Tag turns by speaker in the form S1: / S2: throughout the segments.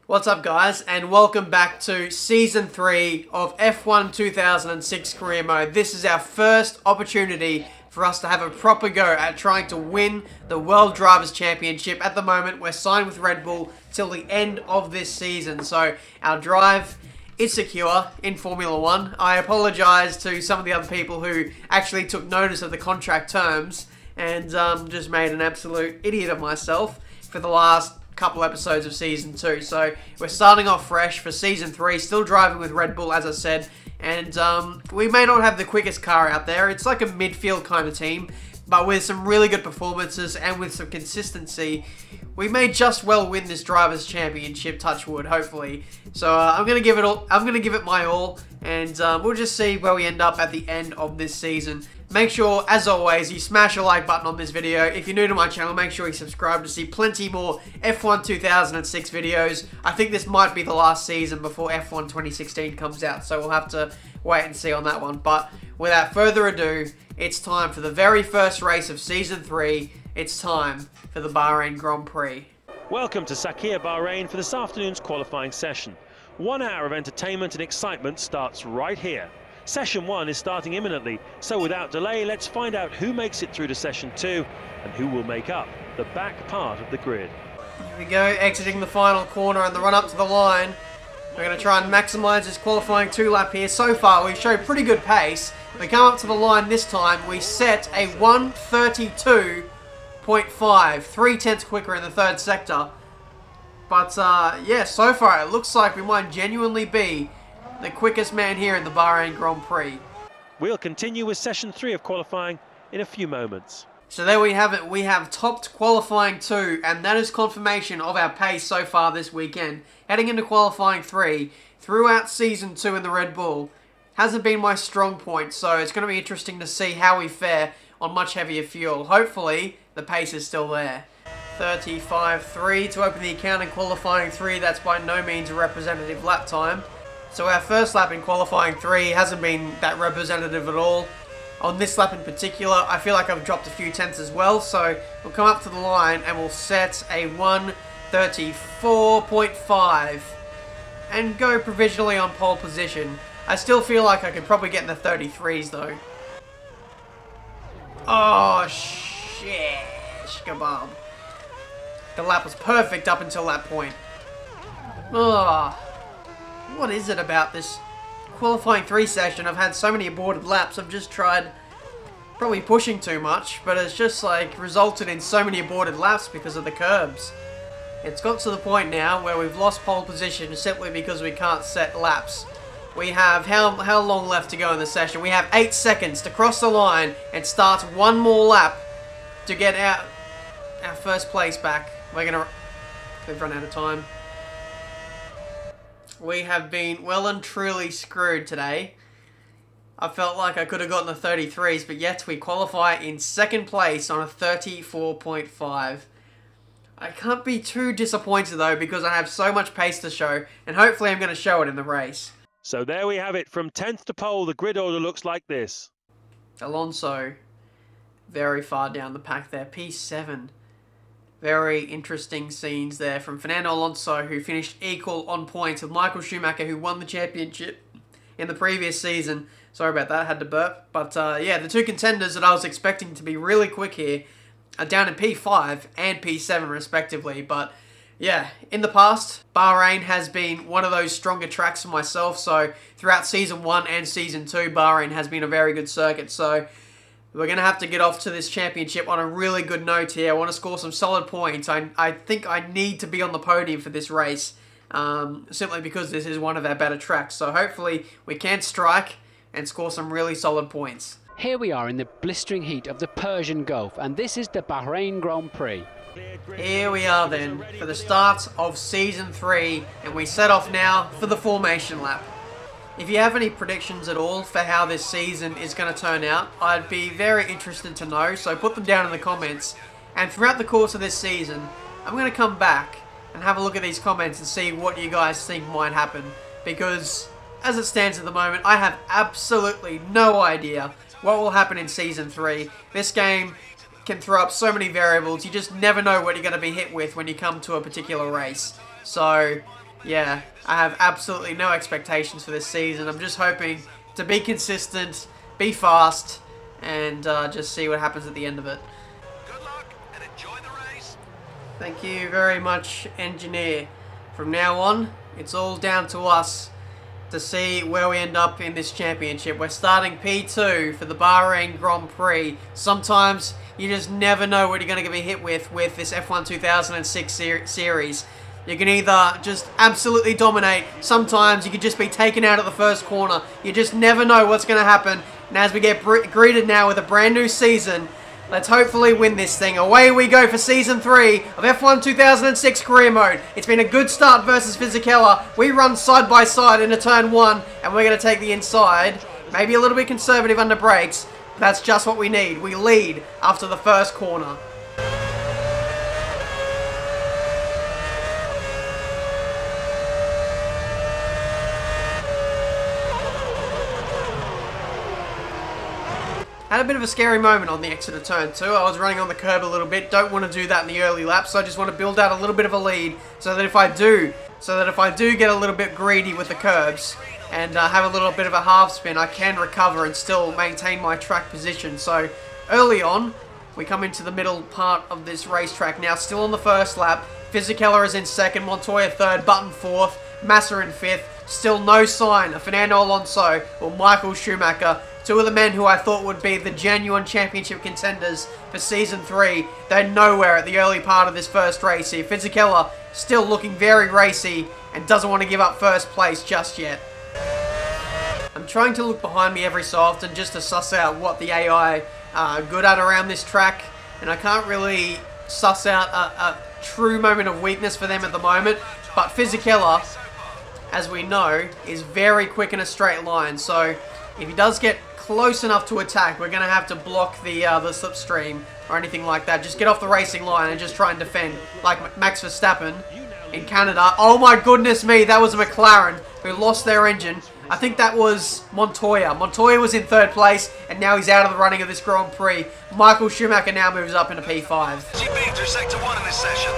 S1: What's up guys, and welcome back to Season 3 of F1 2006 Career Mode. This is our first opportunity for us to have a proper go at trying to win the World Drivers' Championship. At the moment, we're signed with Red Bull till the end of this season, so our drive is secure in Formula 1. I apologise to some of the other people who actually took notice of the contract terms and just made an absolute idiot of myself for the last couple episodes of Season 2. So we're starting off fresh for Season 3, still driving with Red Bull, as I said, and we may not have the quickest car out there. It's like a midfield kind of team, but with some really good performances and with some consistency, we may just well win this Drivers' Championship, touch wood, hopefully. So I'm going to give it all. I'm going to give it my all, and we'll just see where we end up at the end of this season. Make sure, as always, you smash a like button on this video. If you're new to my channel, make sure you subscribe to see plenty more F1 2006 videos. I think this might be the last season before F1 2016 comes out, so we'll have to wait and see on that one. But without further ado, it's time for the very first race of Season 3. It's time for the Bahrain Grand Prix.
S2: Welcome to Sakhir, Bahrain for this afternoon's qualifying session. 1 hour of entertainment and excitement starts right here. Session 1 is starting imminently, so without delay, let's find out who makes it through to Session 2 and who will make up the back part of the grid.
S1: Here we go, exiting the final corner and the run up to the line. We're going to try and maximise this qualifying 2-lap here. So far, we've showed pretty good pace. We come up to the line this time, we set a 1:32.5, 3/10 quicker in the third sector. But yeah, so far it looks like we might genuinely be the quickest man here in the Bahrain Grand Prix.
S2: We'll continue with Session 3 of qualifying in a few moments.
S1: So there we have it. We have topped qualifying 2, and that is confirmation of our pace so far this weekend. Heading into qualifying 3, throughout Season 2 in the Red Bull, hasn't been my strong point, so it's going to be interesting to see how we fare on much heavier fuel. Hopefully, the pace is still there. 35.3 to open the account in qualifying 3. That's by no means a representative lap time. So our first lap in qualifying 3 hasn't been that representative at all. On this lap in particular, I feel like I've dropped a few tenths as well. So we'll come up to the line and we'll set a 1:34.5 and go provisionally on pole position. I still feel like I could probably get in the 33s though. Oh shit, shkabab. The lap was perfect up until that point. Oh. What is it about this qualifying 3 session? I've had so many aborted laps. I've just tried probably pushing too much, but it's just like resulted in so many aborted laps because of the curbs. It's got to the point now where we've lost pole position simply because we can't set laps. We have how long left to go in the session? We have 8 seconds to cross the line and start one more lap to get our first place back. We've run out of time. We have been well and truly screwed today. I felt like I could have gotten the 33s, but yet we qualify in second place on a 34.5. I can't be too disappointed though, because I have so much pace to show, and hopefully I'm going to show it in the race.
S2: So there we have it. From 10th to pole, the grid order looks like this.
S1: Alonso, very far down the pack there, P7. Very interesting scenes there from Fernando Alonso, who finished equal on points with Michael Schumacher, who won the championship in the previous season. Sorry about that, I had to burp. But yeah, the two contenders that I was expecting to be really quick here are down in P5 and P7 respectively. But yeah, in the past, Bahrain has been one of those stronger tracks for myself. So throughout Season 1 and Season 2, Bahrain has been a very good circuit. So we're going to have to get off to this championship on a really good note here. I want to score some solid points. I think I need to be on the podium for this race, simply because this is one of our better tracks. So hopefully we can strike and score some really solid points.
S3: Here we are in the blistering heat of the Persian Gulf, and this is the Bahrain Grand Prix.
S1: Here we are then for the start of Season 3, and we set off now for the formation lap. If you have any predictions at all for how this season is going to turn out, I'd be very interested to know, so put them down in the comments. And throughout the course of this season, I'm going to come back and have a look at these comments and see what you guys think might happen. Because, as it stands at the moment, I have absolutely no idea what will happen in Season 3. This game can throw up so many variables, you just never know what you're going to be hit with when you come to a particular race. So, yeah, I have absolutely no expectations for this season. I'm just hoping to be consistent, be fast, and just see what happens at the end of it.
S4: Good luck and enjoy the race.
S1: Thank you very much, engineer. From now on, it's all down to us to see where we end up in this championship. We're starting P2 for the Bahrain Grand Prix. Sometimes you just never know what you're going to be hit with this F1 2006 series. You can either just absolutely dominate. Sometimes you could just be taken out at the first corner. You just never know what's going to happen. And as we get greeted now with a brand new season, let's hopefully win this thing. Away we go for Season 3 of F1 2006 Career Mode. It's been a good start versus Fisichella. We run side by side into Turn 1, and we're going to take the inside. Maybe a little bit conservative under brakes. That's just what we need. We lead after the first corner. Had a bit of a scary moment on the exit of Turn 2. I was running on the curb a little bit. Don't want to do that in the early laps, so I just want to build out a little bit of a lead so that if I do get a little bit greedy with the curbs and have a little bit of a half spin, I can recover and still maintain my track position. So early on, we come into the middle part of this racetrack now, still on the first lap. Fisichella is in second, Montoya third, Button fourth, Massa in fifth. Still no sign of Fernando Alonso or Michael Schumacher. Two of the men who I thought would be the genuine championship contenders for Season 3. They're nowhere at the early part of this first race here. Fisichella still looking very racy and doesn't want to give up first place just yet. I'm trying to look behind me every so often just to suss out what the AI are good at around this track. And I can't really suss out a true moment of weakness for them at the moment. But Fisichella, as we know, is very quick in a straight line. So if he does get close enough to attack, we're going to have to block the slipstream or anything like that. Just get off the racing line and just try and defend like Max Verstappen in Canada. Oh my goodness me, that was a McLaren who lost their engine. I think that was Montoya. Montoya was in third place and now he's out of the running of this Grand Prix. Michael Schumacher now moves up into P5.
S4: She's been through sector 1 in this session.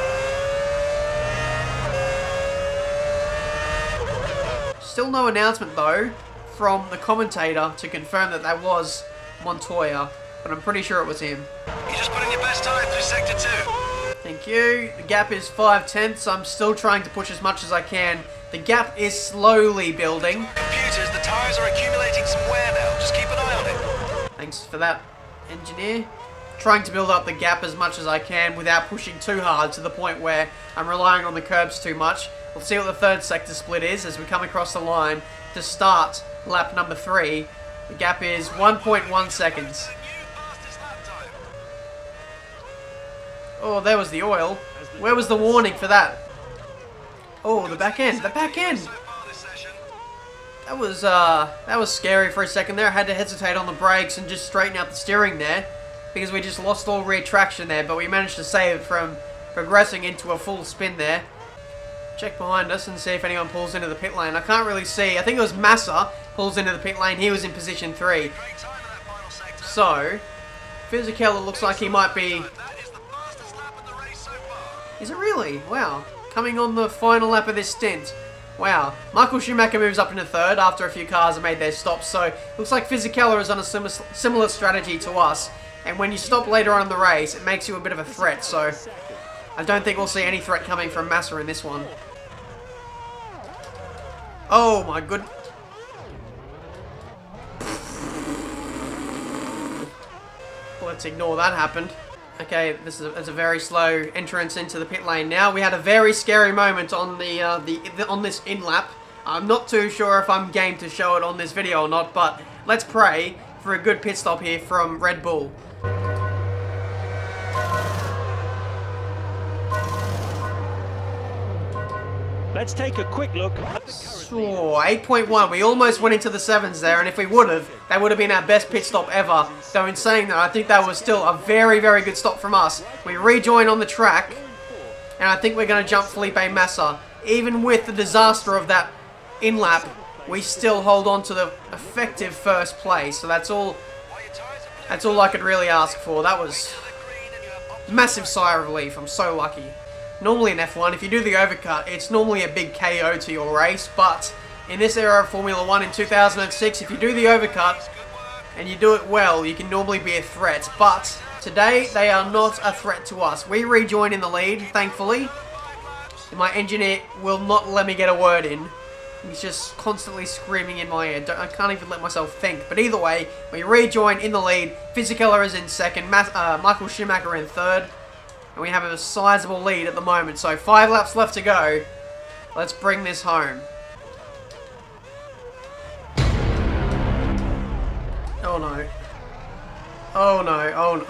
S1: Still no announcement though from the commentator to confirm that that was Montoya, but I'm pretty sure it was him.
S4: You just put in your best time through sector 2.
S1: Thank you. The gap is 5/10, I'm still trying to push as much as I can. The gap is slowly building.
S4: Computers, the tires are accumulating some wear now. Just keep an eye on it.
S1: Thanks for that, engineer. Trying to build up the gap as much as I can without pushing too hard to the point where I'm relying on the curbs too much. We'll see what the third sector split is as we come across the line to start lap number 3. The gap is 1.1 seconds. Oh, there was the oil. Where was the warning for that? Oh, the back end. The back end! That was scary for a second there. I had to hesitate on the brakes and just straighten out the steering there because we just lost all rear traction there, but we managed to save it from progressing into a full spin there. Check behind us and see if anyone pulls into the pit lane. I can't really see. I think it was Massa pulls into the pit lane. He was in position 3. So, Fisichella looks like he might be... Is it really? Wow. Coming on the final lap of this stint. Wow. Michael Schumacher moves up into third after a few cars have made their stops. So, looks like Fisichella is on a similar strategy to us. And when you stop later on in the race, it makes you a bit of a threat. So, I don't think we'll see any threat coming from Massa in this one. Oh my good. Let's ignore that happened. Okay, this is a very slow entrance into the pit lane now. We had a very scary moment on on this in lap. I'm not too sure if I'm game to show it on this video or not, but let's pray for a good pit stop here from Red Bull.
S2: Let's take a quick look at the
S1: Oh, 8.1. We almost went into the 7s there, and if we would have, that would have been our best pit stop ever. Though in saying that, I think that was still a very, very good stop from us. We rejoin on the track, and I think we're going to jump Felipe Massa. Even with the disaster of that in-lap, we still hold on to the effective first place. So that's all I could really ask for. That was massive sigh of relief. I'm so lucky. Normally in F1, if you do the overcut, it's normally a big KO to your race, but in this era of Formula 1 in 2006, if you do the overcut and you do it well, you can normally be a threat, but today they are not a threat to us. We rejoin in the lead, thankfully. My engineer will not let me get a word in. He's just constantly screaming in my ear. I can't even let myself think. But either way, we rejoin in the lead. Fisichella is in second. Michael Schumacher in third. And we have a sizable lead at the moment. So 5 laps left to go. Let's bring this home. Oh no. Oh no. Oh no.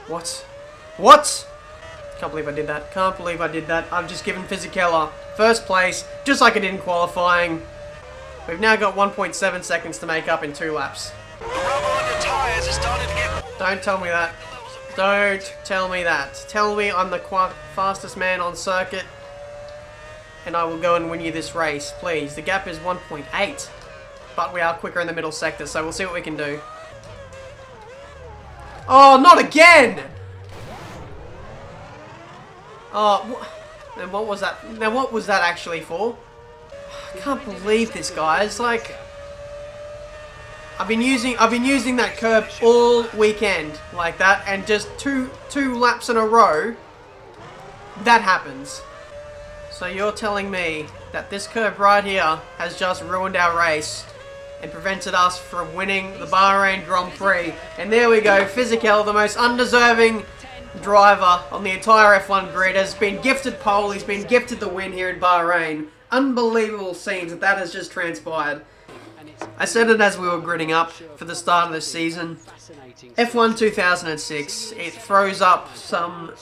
S1: What? What? Can't believe I did that. Can't believe I did that. I've just given Fisichella first place, just like I did in qualifying. We've now got 1.7 seconds to make up in 2 laps.
S4: The rubber on your tyres is starting to get...
S1: Don't tell me that. Don't tell me that. Tell me I'm the fastest man on circuit, and I will go and win you this race, please. The gap is 1.8, but we are quicker in the middle sector, so we'll see what we can do. Oh, not again! Oh, and what was that? Now, what was that actually for? I can't believe this, guys. Like, I've been using that curb all weekend like that, and just two laps in a row, that happens. So you're telling me that this curb right here has just ruined our race and prevented us from winning the Bahrain Grand Prix? And there we go, Fisichella, the most undeserving driver on the entire F1 grid, has been gifted pole. He's been gifted the win here in Bahrain. Unbelievable scenes that has just transpired. I said it as we were gridding up for the start of the season. F1 2006, it throws up some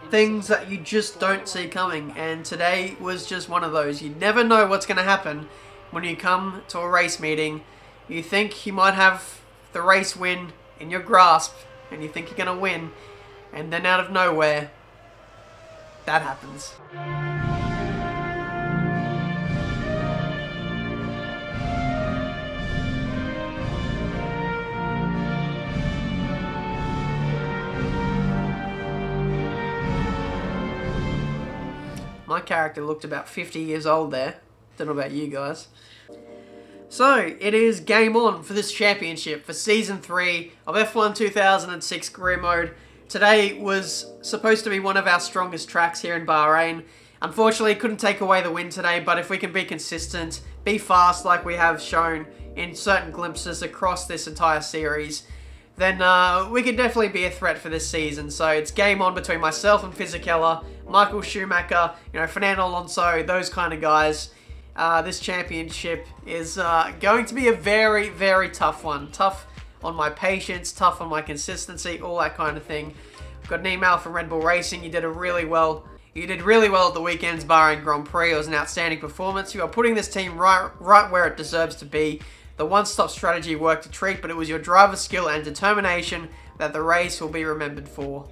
S1: things that you just don't see coming, and today was just one of those. You never know what's going to happen when you come to a race meeting. You think you might have the race win in your grasp, and you think you're going to win, and then out of nowhere, that happens. My character looked about 50 years old there. Don't know about you guys. So, it is game on for this championship for Season 3 of F1 2006 Career Mode. Today was supposed to be one of our strongest tracks here in Bahrain. Unfortunately, couldn't take away the win today, but if we can be consistent, be fast like we have shown in certain glimpses across this entire series, then we could definitely be a threat for this season. So it's game on between myself and Fisichella, Michael Schumacher, Fernando Alonso, those kind of guys. This championship is going to be a very, very tough one. Tough on my patience, tough on my consistency, all that kind of thing. I've got an email from Red Bull Racing. You did really well. You did really well at the weekend's Bahrain Grand Prix. It was an outstanding performance. You are putting this team right where it deserves to be. The one-stop strategy worked a treat, but it was your driver's skill and determination that the race will be remembered for.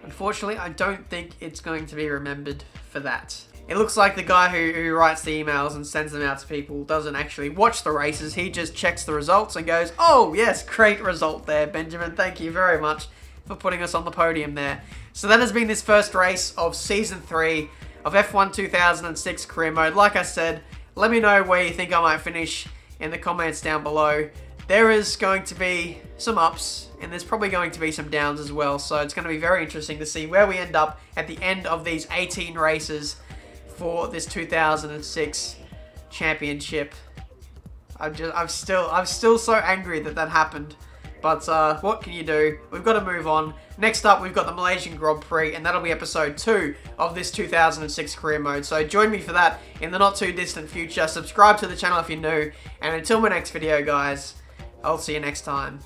S1: Unfortunately, I don't think it's going to be remembered for that. It looks like the guy who writes the emails and sends them out to people doesn't actually watch the races. He just checks the results and goes, "Oh, yes, great result there, Benjamin. Thank you very much for putting us on the podium there." So that has been this first race of Season 3 of F1 2006 Career Mode. Like I said, let me know where you think I might finish in the comments down below. There is going to be some ups, and there's probably going to be some downs as well. So it's going to be very interesting to see where we end up at the end of these 18 races for this 2006 championship. I'm still so angry that happened. But what can you do? We've got to move on. Next up, we've got the Malaysian Grand Prix, and that'll be episode 2 of this 2006 Career Mode. So join me for that in the not too distant future. Subscribe to the channel if you're new. And until my next video, guys, I'll see you next time.